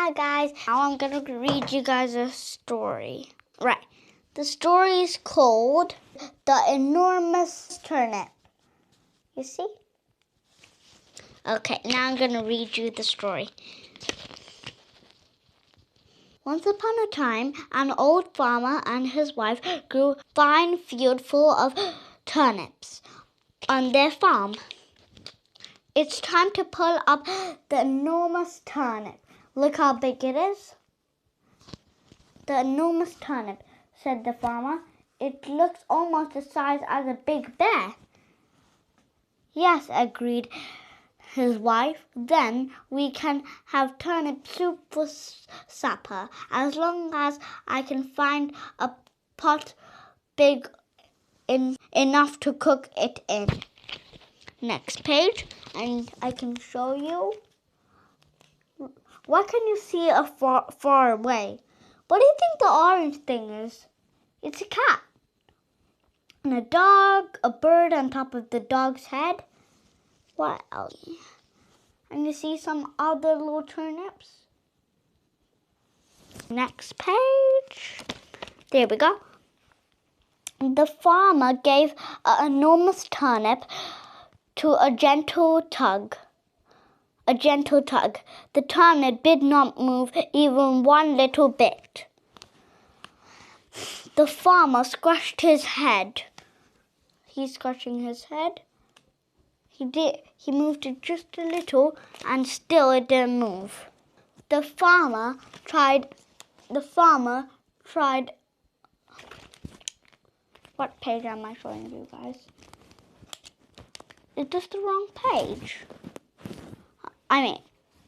Hi guys, now I'm gonna read you guys a story. Right, the story is called The Enormous Turnip. You see? Okay, now I'm gonna read you the story. Once upon a time, an old farmer and his wife grew a fine field full of turnips on their farm. It's time to pull up the enormous turnip. Look how big it is. The enormous turnip, said the farmer. It looks almost the size as a big bear. Yes, agreed his wife. Then we can have turnip soup for supper, as long as I can find a pot big enough to cook it in. Next page, and I can show you. What can you see far away? What do you think the orange thing is? It's a cat. And a dog, a bird on top of the dog's head. What else? And you see some other little turnips. Next page. There we go. The farmer gave an enormous turnip to a gentle tug. The turnip did not move even one little bit. The farmer scratched his head. He's scratching his head. He moved it just a little, and still it didn't move. The farmer tried. What page am I showing you guys? Is this the wrong page?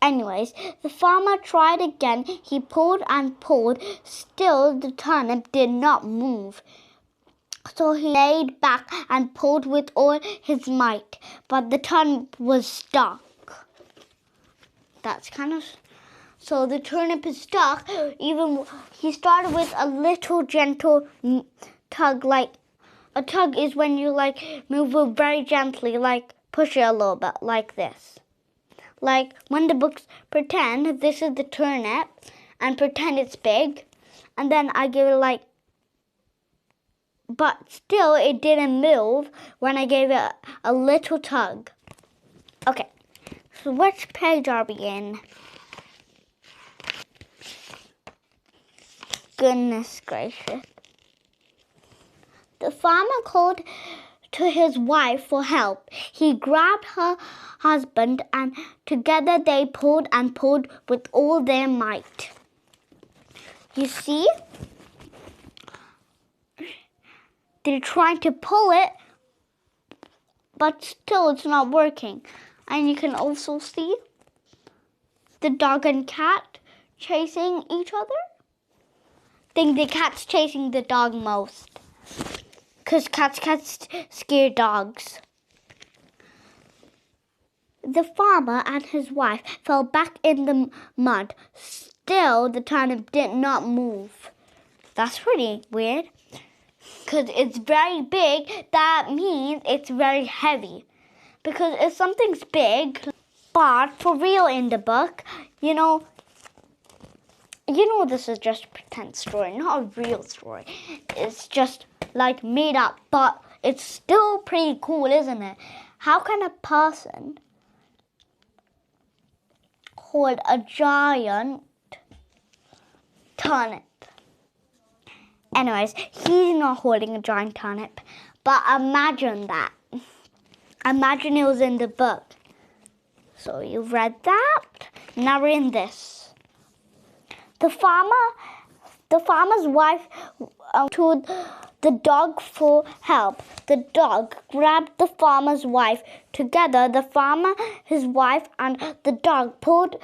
Anyways, the farmer tried again. He pulled and pulled. Still, the turnip did not move. So he laid back and pulled with all his might. But the turnip was stuck. So the turnip is stuck. He started with a little gentle tug. Like a tug is when you move it very gently, push it a little bit, like this. Like when the books pretend this is the turnip and pretend it's big, and then I give it but still it didn't move when I gave it a little tug. Okay, so which page are we in? Goodness gracious. The farmer called to his wife for help. He grabbed her husband and together they pulled and pulled with all their might. You see? They're trying to pull it, but still it's not working. And you can also see the dog and cat chasing each other. I think the cat's chasing the dog most. Because cats scare dogs. The farmer and his wife fell back in the mud. Still, the turnip did not move. That's pretty weird. Because it's very big, that means it's very heavy. Because if something's big, but for real in the book, you know this is just a pretend story, not a real story. It's just made up, but it's still pretty cool, isn't it? How can a person hold a giant turnip? Anyways, he's not holding a giant turnip, but imagine that. Imagine it was in the book. So you've read that. Now we're in this. The farmer's wife told the dog for help. The dog grabbed the farmer's wife. Together, the farmer, his wife, and the dog pulled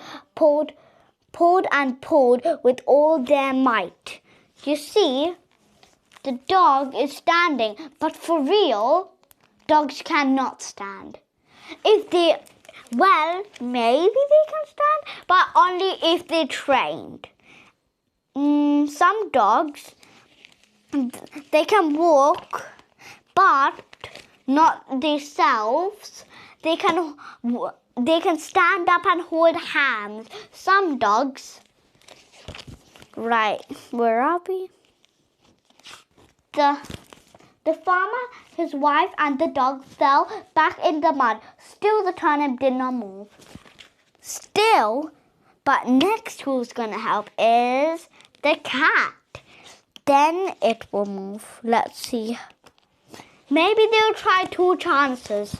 and pulled with all their might. You see, the dog is standing, but for real, dogs cannot stand. Maybe they can stand, but only if they're trained. Some dogs, they can walk, but not themselves. They can stand up and hold hands. Some dogs Right, where are we? The farmer, his wife, and the dog fell back in the mud. Still, the turnip did not move. But next who's gonna help is the cat. Then it will move. Let's see. Maybe they'll try 2 chances.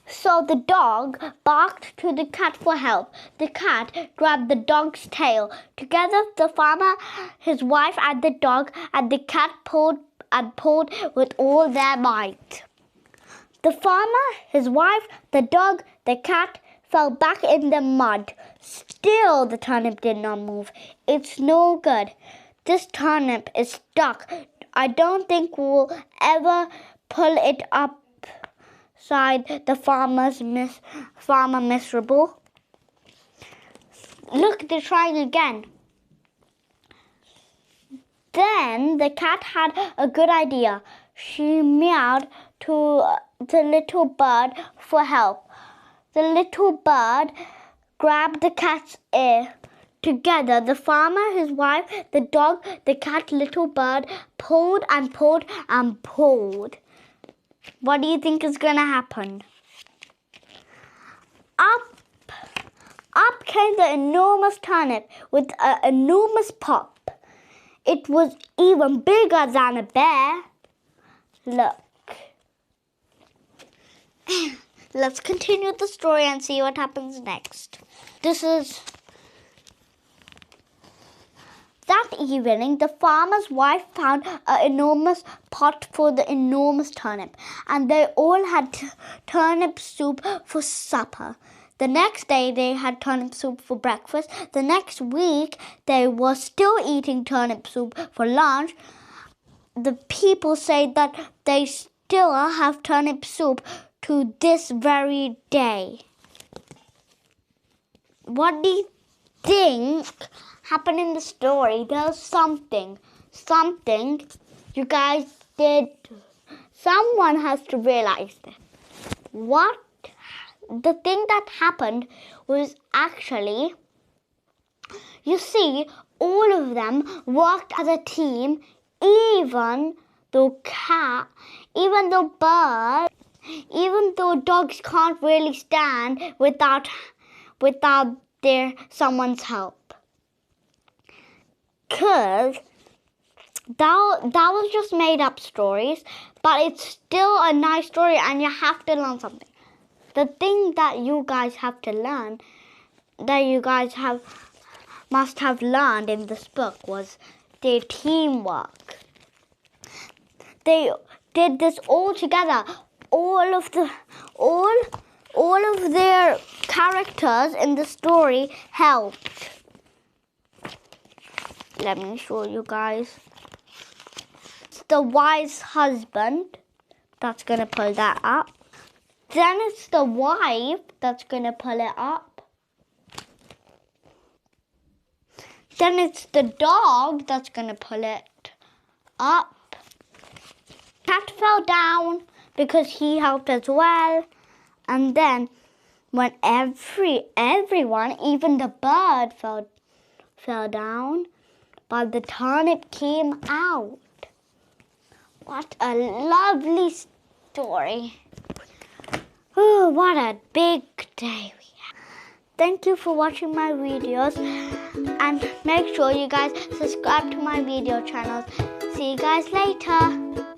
So the dog barked to the cat for help. The cat grabbed the dog's tail. Together, the farmer, his wife, and the dog and the cat pulled and pulled with all their might. The farmer, his wife, the dog, the cat fell back in the mud. Still, the turnip did not move. It's no good. This turnip is stuck. I don't think we'll ever pull it up. Sighed the farmer miserable. Look, they're trying again. Then the cat had a good idea. She meowed to the little bird for help. The little bird grabbed the cat's ear. Together, the farmer, his wife, the dog, the cat, little bird pulled and pulled and pulled. What do you think is going to happen? Up came the enormous turnip with an enormous pop. It was even bigger than a bear. Look. Let's continue the story and see what happens next. That evening, the farmer's wife found an enormous pot for the enormous turnip, and they all had turnip soup for supper. The next day, they had turnip soup for breakfast. The next week, they were still eating turnip soup for lunch. The people say that they still have turnip soup to this very day. What do you think happened in the story? There's something you guys did. Someone has to realize this. The thing that happened was actually, you see, all of them worked as a team, even though dogs can't really stand without someone's help. Because that was just made up stories, but it's still a nice story and you have to learn something. The thing that you guys have to learn, that you guys must have learned in this book, was their teamwork. They did this all together. All of their characters in the story helped. Let me show you guys. It's the wise husband that's going to pull that up. Then it's the wife that's going to pull it up. Then it's the dog that's going to pull it up. Cat fell down because he helped as well. And then when everyone, even the bird fell down, but the turnip came out. What a lovely story. Oh, what a big day we had. Thank you for watching my videos. And make sure you guys subscribe to my video channels. See you guys later.